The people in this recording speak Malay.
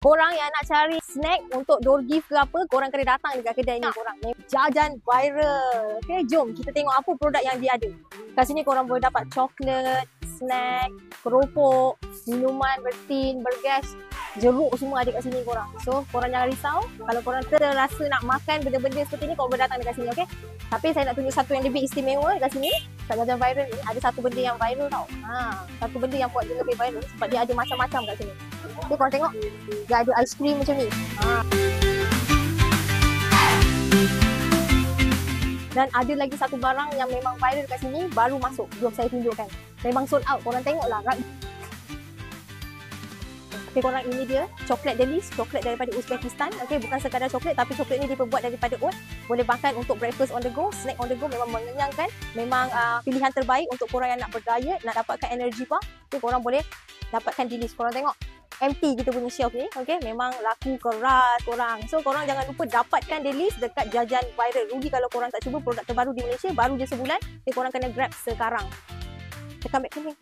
Korang yang nak cari snack untuk door gift ke apa, korang kena datang dekat kedai ni korang. Jajan viral. Okay, jom kita tengok apa produk yang dia ada. Kat sini korang boleh dapat coklat, snack, keropok, minuman bertin, bergas, jeruk semua ada kat sini korang. So, korang jangan risau. Kalau korang terasa nak makan benda-benda seperti ni, korang boleh datang dekat sini, okay? Tapi saya nak tunjuk satu yang lebih istimewa dekat sini. Kat jajan viral ni, ada satu benda yang viral tau. Satu benda yang buat dia lebih viral sebab dia ada macam-macam kat sini. Okay, korang tengok. Dia ada aiskrim macam ni. Dan ada lagi satu barang yang memang viral kat sini, baru masuk. Jom saya tunjukkan. Memang sold out. Korang tengoklah. Okay, korang, ini dia coklat Delis, coklat daripada Uzbekistan. Okay, bukan sekadar coklat tapi coklat ni diperbuat daripada oat. Boleh makan untuk breakfast on the go, snack on the go, memang mengenyangkan. Memang pilihan terbaik untuk korang yang nak berdiet, nak dapatkan energy bar. Okay, korang boleh dapatkan Delis. Korang tengok empty kita punya shelf ni. Okay, memang laku keras korang. So, korang jangan lupa dapatkan Delis dekat jajan viral. Rugi kalau korang tak cuba produk terbaru di Malaysia, baru je sebulan. Okay, korang kena grab sekarang. Tekan back sini.